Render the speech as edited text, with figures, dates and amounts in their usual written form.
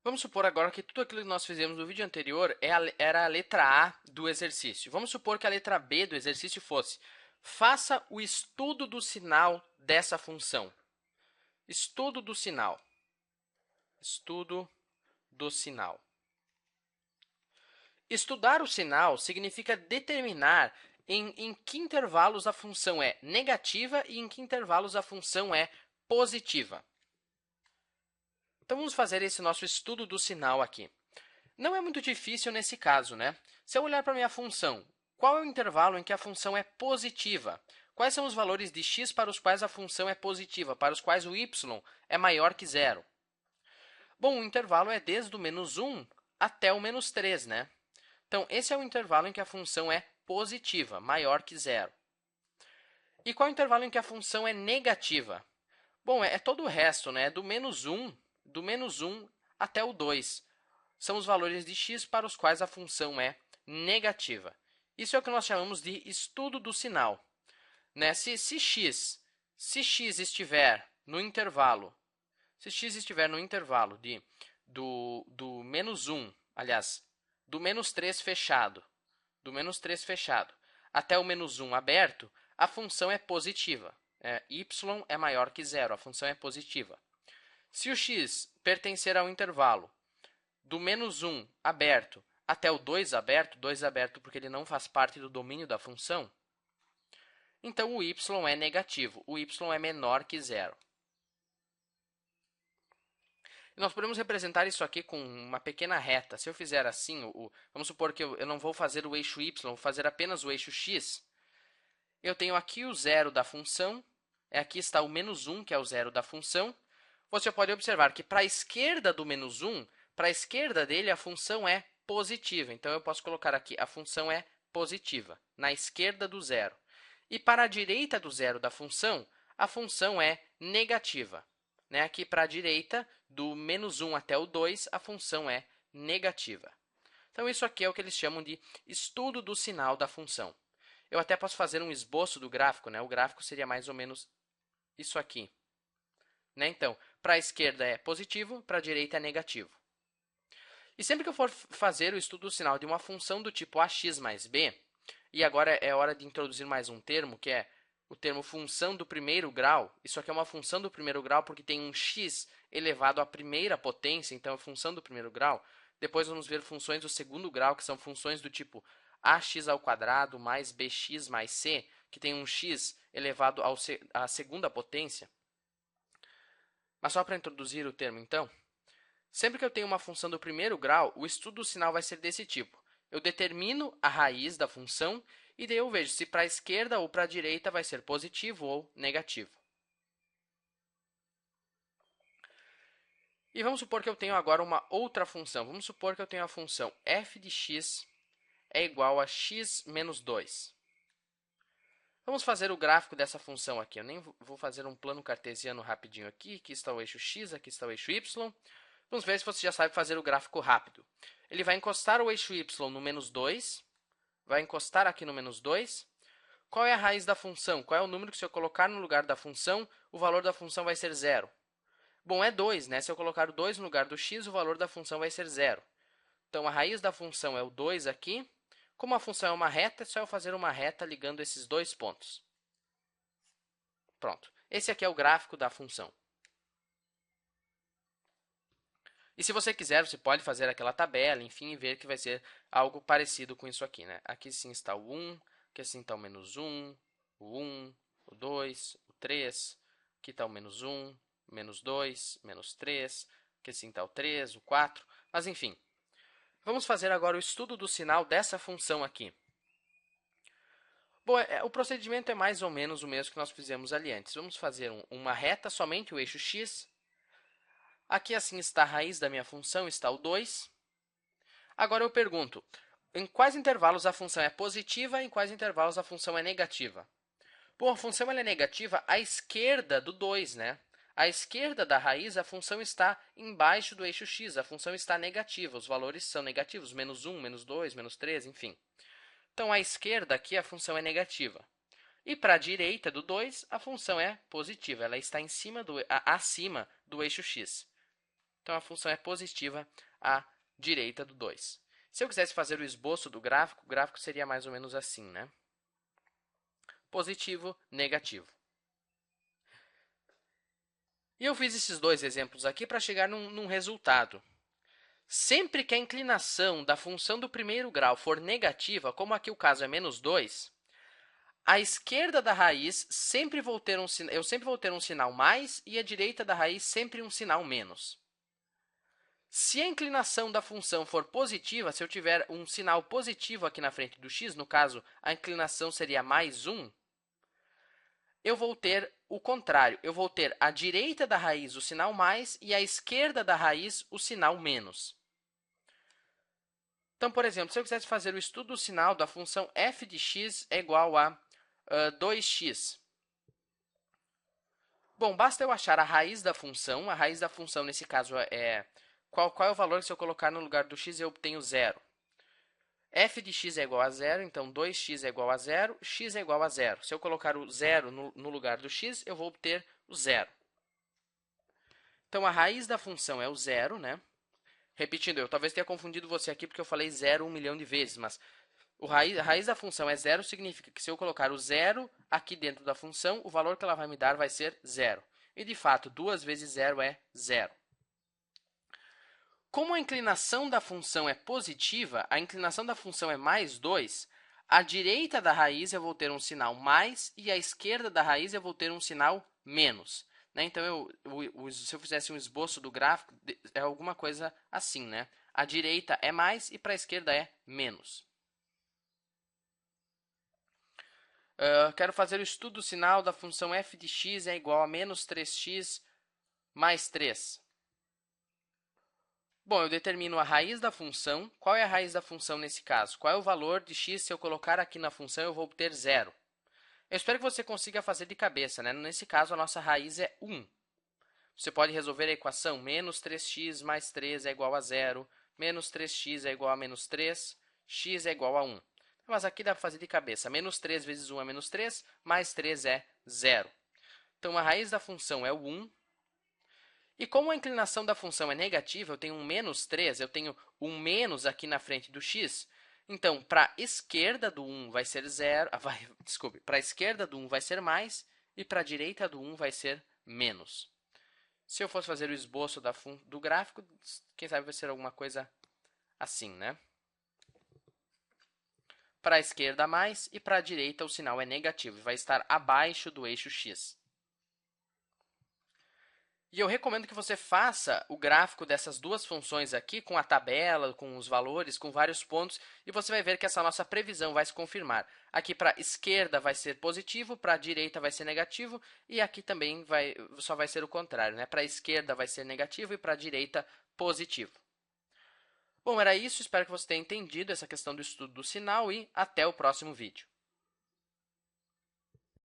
Vamos supor agora que tudo aquilo que nós fizemos no vídeo anterior era a letra A do exercício. Vamos supor que a letra B do exercício fosse: faça o estudo do sinal dessa função. Estudo do sinal. Estudo do sinal. Estudar o sinal significa determinar em que intervalos a função é negativa e em que intervalos a função é positiva. Então, vamos fazer esse nosso estudo do sinal aqui. Não é muito difícil nesse caso, né? Se eu olhar para a minha função, qual é o intervalo em que a função é positiva? Quais são os valores de x para os quais a função é positiva, para os quais o y é maior que zero? Bom, o intervalo é desde o menos 1 até o menos 3, né? Então, esse é o intervalo em que a função é positiva, maior que zero. E qual é o intervalo em que a função é negativa? Bom, é todo o resto, né? Do menos 1 até o 2. São os valores de x para os quais a função é negativa. Isso é o que nós chamamos de estudo do sinal. Né? Se x estiver no intervalo, do menos 1, aliás, do menos 3 fechado, até o menos 1 aberto, a função é positiva. Y é maior que zero, a função é positiva. Se o x pertencer ao intervalo do menos 1 aberto até o 2 aberto porque ele não faz parte do domínio da função, então o y é negativo, o y é menor que zero. E nós podemos representar isso aqui com uma pequena reta. Se eu fizer assim, vamos supor que eu não vou fazer o eixo y, vou fazer apenas o eixo x. Eu tenho aqui o zero da função, aqui está o menos 1, que é o zero da função. Você pode observar que para a esquerda do menos 1, para a esquerda dele, a função é positiva. Então, eu posso colocar aqui, a função é positiva, na esquerda do zero. E para a direita do zero da função, a função é negativa. Né? Aqui para a direita, do menos 1 até o 2, a função é negativa. Então, isso aqui é o que eles chamam de estudo do sinal da função. Eu até posso fazer um esboço do gráfico, né? O gráfico seria mais ou menos isso aqui. Né? Então, para a esquerda é positivo, para a direita é negativo. E sempre que eu for fazer o estudo do sinal de uma função do tipo ax mais b, e agora é hora de introduzir mais um termo, que é o termo função do primeiro grau. Isso aqui é uma função do primeiro grau porque tem um x elevado à primeira potência, então é função do primeiro grau. Depois vamos ver funções do segundo grau, que são funções do tipo ax ao quadrado mais bx mais c, que tem um x elevado à segunda potência. Mas só para introduzir o termo, então, sempre que eu tenho uma função do primeiro grau, o estudo do sinal vai ser desse tipo. Eu determino a raiz da função e daí eu vejo se para a esquerda ou para a direita vai ser positivo ou negativo. E vamos supor que eu tenho agora uma outra função. Vamos supor que eu tenho a função f de x é igual a x menos 2. Vamos fazer o gráfico dessa função aqui. Eu nem vou fazer um plano cartesiano rapidinho aqui. Aqui está o eixo x, aqui está o eixo y. Vamos ver se você já sabe fazer o gráfico rápido. Ele vai encostar o eixo y no menos 2. Vai encostar aqui no menos 2. Qual é a raiz da função? Qual é o número que, se eu colocar no lugar da função, o valor da função vai ser zero? Bom, é 2, né? Se eu colocar o 2 no lugar do x, o valor da função vai ser zero. Então, a raiz da função é o 2 aqui. Como a função é uma reta, é só eu fazer uma reta ligando esses dois pontos. Pronto. Esse aqui é o gráfico da função. E se você quiser, você pode fazer aquela tabela, enfim, e ver que vai ser algo parecido com isso aqui, né? Aqui sim está o 1, aqui assim está o menos 1, o 2, o 3, aqui está o menos 1, menos 2, menos 3, aqui assim está o 3, o 4, mas enfim. Vamos fazer agora o estudo do sinal dessa função aqui. Bom, o procedimento é mais ou menos o mesmo que nós fizemos ali antes. Vamos fazer uma reta, somente o eixo x. Aqui assim está a raiz da minha função, está o 2. Agora eu pergunto, em quais intervalos a função é positiva e em quais intervalos a função é negativa? Bom, a função é negativa à esquerda do 2, né? À esquerda da raiz, a função está embaixo do eixo x, a função está negativa, os valores são negativos, menos 1, menos 2, menos 3, enfim. Então, à esquerda aqui, a função é negativa. E para a direita do 2, a função é positiva, ela está acima do eixo x. Então, a função é positiva à direita do 2. Se eu quisesse fazer o esboço do gráfico, o gráfico seria mais ou menos assim, né? Positivo, negativo. E eu fiz esses dois exemplos aqui para chegar num resultado. Sempre que a inclinação da função do primeiro grau for negativa, como aqui o caso é menos 2, à esquerda da raiz eu sempre vou ter um sinal mais e à direita da raiz sempre um sinal menos. Se a inclinação da função for positiva, se eu tiver um sinal positivo aqui na frente do x, no caso, a inclinação seria mais 1, eu vou ter o contrário. Eu vou ter à direita da raiz o sinal mais e à esquerda da raiz o sinal menos. Então, por exemplo, se eu quisesse fazer o estudo do sinal da função f de x é igual a 2x. Bom, basta eu achar a raiz da função. A raiz da função, nesse caso, é... Qual é o valor que se eu colocar no lugar do x eu obtenho 0? F de x é igual a 0, então 2x é igual a 0, x é igual a 0. Se eu colocar o 0 no lugar do x, eu vou obter o 0. Então, a raiz da função é o 0, né? Repetindo, eu talvez tenha confundido você aqui porque eu falei 0 1 milhão de vezes, mas a raiz da função é 0, significa que se eu colocar o 0 aqui dentro da função, o valor que ela vai me dar vai ser 0. E, de fato, 2 vezes 0 é 0. Como a inclinação da função é positiva, a inclinação da função é mais 2, à direita da raiz eu vou ter um sinal mais e à esquerda da raiz eu vou ter um sinal menos. Né? Então, se eu fizesse um esboço do gráfico, é alguma coisa assim, né? À direita é mais e para a esquerda é menos. Quero fazer o estudo do sinal da função f de x é igual a menos 3x mais 3. Bom, eu determino a raiz da função. Qual é a raiz da função nesse caso? Qual é o valor de x? Se eu colocar aqui na função, eu vou obter 0. Eu espero que você consiga fazer de cabeça, né? Nesse caso, a nossa raiz é 1. Você pode resolver a equação menos 3x mais 3 é igual a 0, menos 3x é igual a menos 3, x é igual a 1. Mas aqui dá para fazer de cabeça. Menos 3 vezes 1 é menos 3, mais 3 é 0. Então, a raiz da função é o 1. E como a inclinação da função é negativa, eu tenho um menos 3, eu tenho um menos aqui na frente do x. Então, para a esquerda do 1 vai ser 0, desculpe, para a esquerda do 1 vai ser mais e para a direita do 1 vai ser menos. Se eu fosse fazer o esboço do gráfico, quem sabe vai ser alguma coisa assim, né? Para a esquerda mais e para a direita o sinal é negativo, vai estar abaixo do eixo x. E eu recomendo que você faça o gráfico dessas duas funções aqui com a tabela, com os valores, com vários pontos, e você vai ver que essa nossa previsão vai se confirmar. Aqui para a esquerda vai ser positivo, para a direita vai ser negativo, e aqui também só vai ser o contrário, né? Para a esquerda vai ser negativo e para a direita positivo. Bom, era isso. Espero que você tenha entendido essa questão do estudo do sinal e até o próximo vídeo.